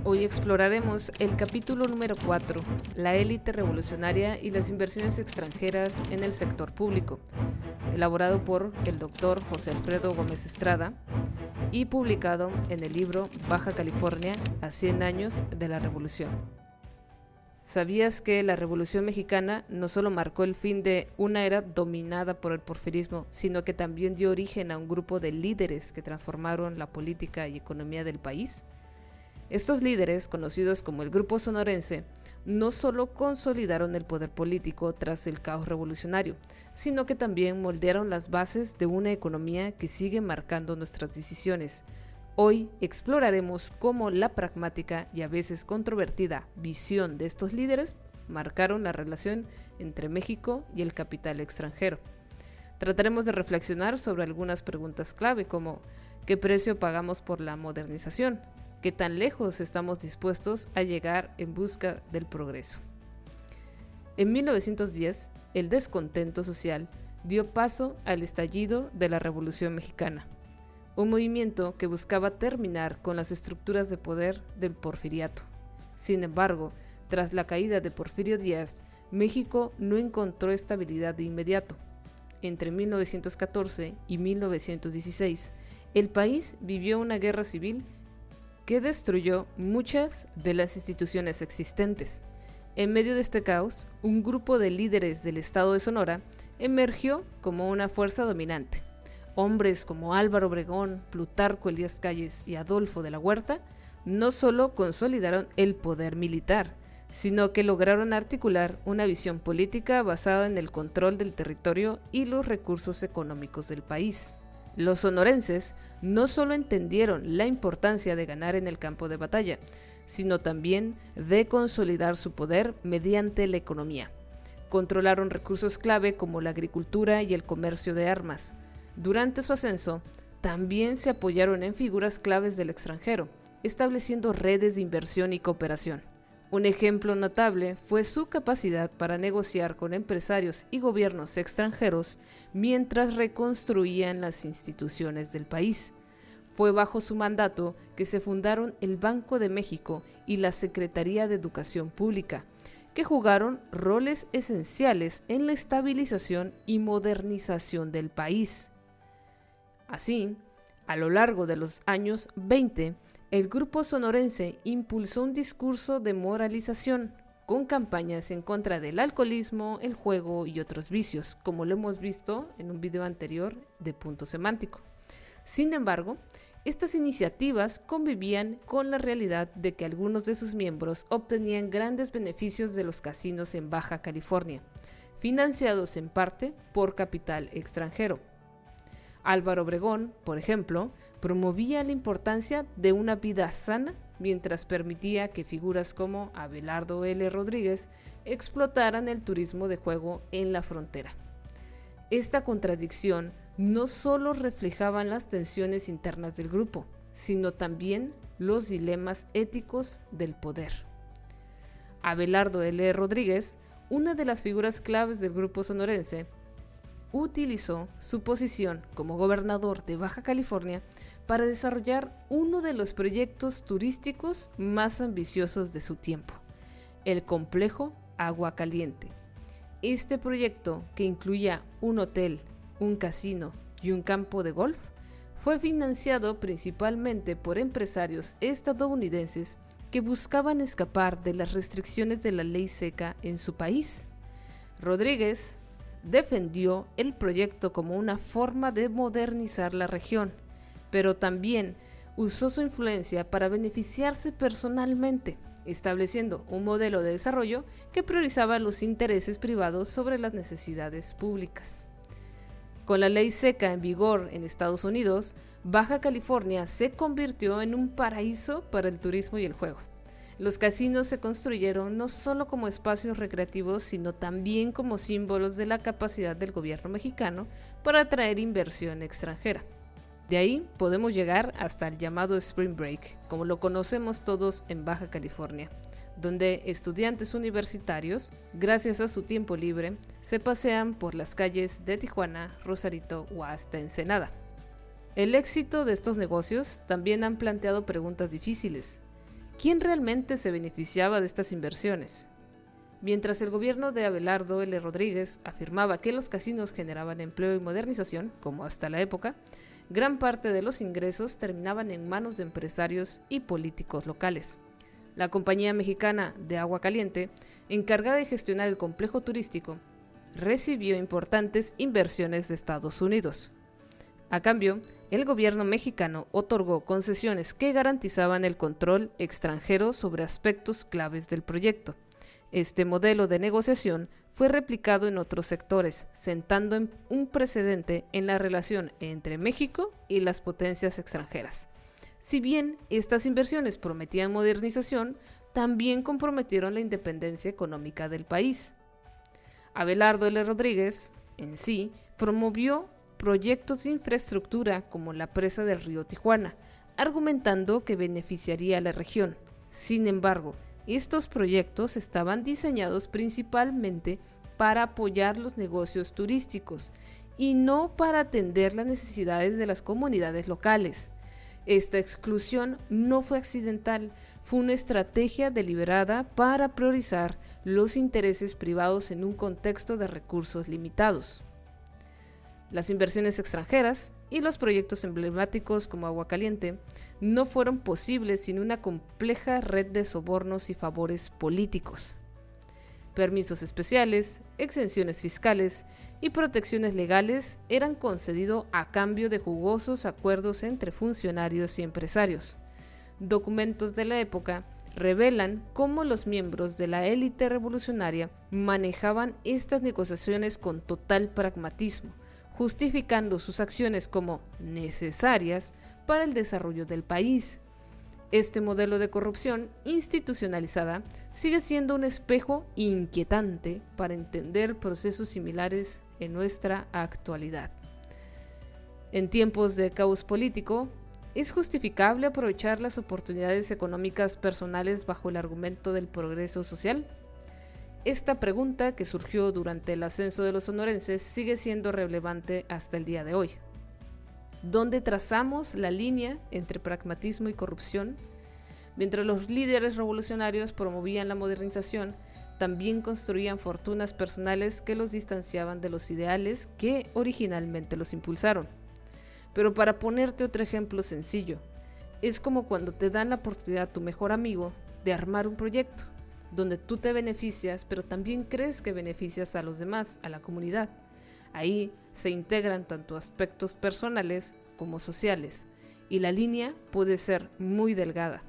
Hoy exploraremos el capítulo número 4, la élite revolucionaria y las inversiones extranjeras en el sector público, elaborado por el doctor José Alfredo Gómez Estrada y publicado en el libro Baja California a 100 años de la Revolución. ¿Sabías que la Revolución Mexicana no solo marcó el fin de una era dominada por el porfirismo, sino que también dio origen a un grupo de líderes que transformaron la política y economía del país? Estos líderes, conocidos como el Grupo Sonorense, no solo consolidaron el poder político tras el caos revolucionario, sino que también moldearon las bases de una economía que sigue marcando nuestras decisiones. Hoy exploraremos cómo la pragmática y a veces controvertida visión de estos líderes marcaron la relación entre México y el capital extranjero. Trataremos de reflexionar sobre algunas preguntas clave como ¿qué precio pagamos por la modernización? ¿Qué tan lejos estamos dispuestos a llegar en busca del progreso? En 1910, el descontento social dio paso al estallido de la Revolución Mexicana, un movimiento que buscaba terminar con las estructuras de poder del porfiriato. Sin embargo, tras la caída de Porfirio Díaz, México no encontró estabilidad de inmediato. Entre 1914 y 1916, el país vivió una guerra civil que destruyó muchas de las instituciones existentes. En medio de este caos, un grupo de líderes del estado de Sonora emergió como una fuerza dominante. Hombres como Álvaro Obregón, Plutarco Elías Calles y Adolfo de la Huerta no solo consolidaron el poder militar, sino que lograron articular una visión política basada en el control del territorio y los recursos económicos del país. Los sonorenses no solo entendieron la importancia de ganar en el campo de batalla, sino también de consolidar su poder mediante la economía. Controlaron recursos clave como la agricultura y el comercio de armas. Durante su ascenso, también se apoyaron en figuras claves del extranjero, estableciendo redes de inversión y cooperación. Un ejemplo notable fue su capacidad para negociar con empresarios y gobiernos extranjeros mientras reconstruían las instituciones del país. Fue bajo su mandato que se fundaron el Banco de México y la Secretaría de Educación Pública, que jugaron roles esenciales en la estabilización y modernización del país. Así, a lo largo de los años 20, el grupo sonorense impulsó un discurso de moralización, con campañas en contra del alcoholismo, el juego y otros vicios, como lo hemos visto en un video anterior de Punto Semántico. Sin embargo, estas iniciativas convivían con la realidad de que algunos de sus miembros obtenían grandes beneficios de los casinos en Baja California, financiados en parte por capital extranjero. Álvaro Obregón, por ejemplo, promovía la importancia de una vida sana mientras permitía que figuras como Abelardo L. Rodríguez explotaran el turismo de juego en la frontera. Esta contradicción no solo reflejaba las tensiones internas del grupo, sino también los dilemas éticos del poder. Abelardo L. Rodríguez, una de las figuras claves del grupo sonorense, utilizó su posición como gobernador de Baja California para desarrollar uno de los proyectos turísticos más ambiciosos de su tiempo, el complejo Agua Caliente. Este proyecto, que incluía un hotel, un casino y un campo de golf, fue financiado principalmente por empresarios estadounidenses que buscaban escapar de las restricciones de la ley seca en su país. Rodríguez defendió el proyecto como una forma de modernizar la región, pero también usó su influencia para beneficiarse personalmente, estableciendo un modelo de desarrollo que priorizaba los intereses privados sobre las necesidades públicas. Con la ley seca en vigor en Estados Unidos, Baja California se convirtió en un paraíso para el turismo y el juego. Los casinos se construyeron no solo como espacios recreativos, sino también como símbolos de la capacidad del gobierno mexicano para atraer inversión extranjera. De ahí podemos llegar hasta el llamado Spring Break, como lo conocemos todos en Baja California, donde estudiantes universitarios, gracias a su tiempo libre, se pasean por las calles de Tijuana, Rosarito o hasta Ensenada. El éxito de estos negocios también han planteado preguntas difíciles. ¿Quién realmente se beneficiaba de estas inversiones? Mientras el gobierno de Abelardo L. Rodríguez afirmaba que los casinos generaban empleo y modernización, como hasta la época, gran parte de los ingresos terminaban en manos de empresarios y políticos locales. La compañía mexicana de Agua Caliente, encargada de gestionar el complejo turístico, recibió importantes inversiones de Estados Unidos. A cambio, el gobierno mexicano otorgó concesiones que garantizaban el control extranjero sobre aspectos claves del proyecto. Este modelo de negociación fue replicado en otros sectores, sentando un precedente en la relación entre México y las potencias extranjeras. Si bien estas inversiones prometían modernización, también comprometieron la independencia económica del país. Abelardo L. Rodríguez, en sí, promovió proyectos de infraestructura como la presa del río Tijuana, argumentando que beneficiaría a la región. Sin embargo, estos proyectos estaban diseñados principalmente para apoyar los negocios turísticos y no para atender las necesidades de las comunidades locales. Esta exclusión no fue accidental, fue una estrategia deliberada para priorizar los intereses privados en un contexto de recursos limitados. Las inversiones extranjeras y los proyectos emblemáticos como Agua Caliente no fueron posibles sin una compleja red de sobornos y favores políticos. Permisos especiales, exenciones fiscales y protecciones legales eran concedidos a cambio de jugosos acuerdos entre funcionarios y empresarios. Documentos de la época revelan cómo los miembros de la élite revolucionaria manejaban estas negociaciones con total pragmatismo, justificando sus acciones como necesarias para el desarrollo del país. Este modelo de corrupción institucionalizada sigue siendo un espejo inquietante para entender procesos similares en nuestra actualidad. En tiempos de caos político, ¿es justificable aprovechar las oportunidades económicas personales bajo el argumento del progreso social? Esta pregunta, que surgió durante el ascenso de los sonorenses, sigue siendo relevante hasta el día de hoy. ¿Dónde trazamos la línea entre pragmatismo y corrupción? Mientras los líderes revolucionarios promovían la modernización, también construían fortunas personales que los distanciaban de los ideales que originalmente los impulsaron. Pero para ponerte otro ejemplo sencillo, es como cuando te dan la oportunidad a tu mejor amigo de armar un proyecto, donde tú te beneficias, pero también crees que beneficias a los demás, a la comunidad. Ahí se integran tanto aspectos personales como sociales, y la línea puede ser muy delgada.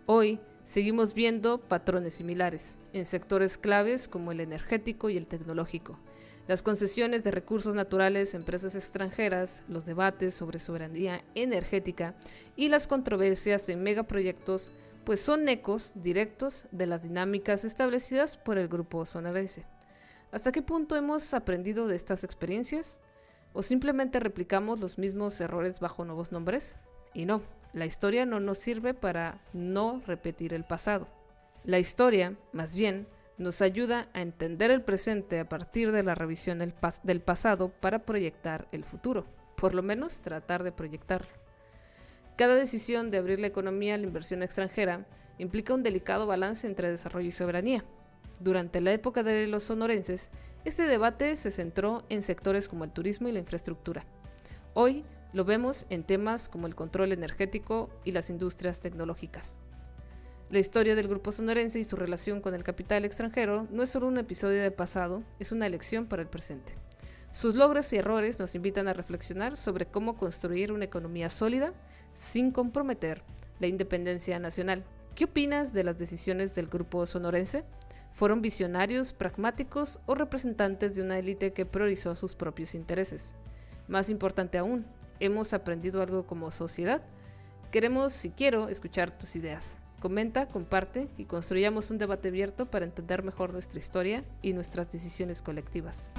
Hoy seguimos viendo patrones similares en sectores claves como el energético y el tecnológico. Las concesiones de recursos naturales a empresas extranjeras, los debates sobre soberanía energética y las controversias en megaproyectos pues son ecos directos de las dinámicas establecidas por el grupo sonorense. ¿Hasta qué punto hemos aprendido de estas experiencias? ¿O simplemente replicamos los mismos errores bajo nuevos nombres? Y no, la historia no nos sirve para no repetir el pasado. La historia, más bien, nos ayuda a entender el presente a partir de la revisión del pasado para proyectar el futuro, por lo menos tratar de proyectarlo. Cada decisión de abrir la economía a la inversión extranjera implica un delicado balance entre desarrollo y soberanía. Durante la época de los sonorenses, este debate se centró en sectores como el turismo y la infraestructura. Hoy lo vemos en temas como el control energético y las industrias tecnológicas. La historia del grupo sonorense y su relación con el capital extranjero no es solo un episodio del pasado, es una lección para el presente. Sus logros y errores nos invitan a reflexionar sobre cómo construir una economía sólida sin comprometer la independencia nacional. ¿Qué opinas de las decisiones del grupo sonorense? ¿Fueron visionarios, pragmáticos o representantes de una élite que priorizó sus propios intereses? Más importante aún, ¿hemos aprendido algo como sociedad? Quiero escuchar tus ideas. Comenta, comparte y construyamos un debate abierto para entender mejor nuestra historia y nuestras decisiones colectivas.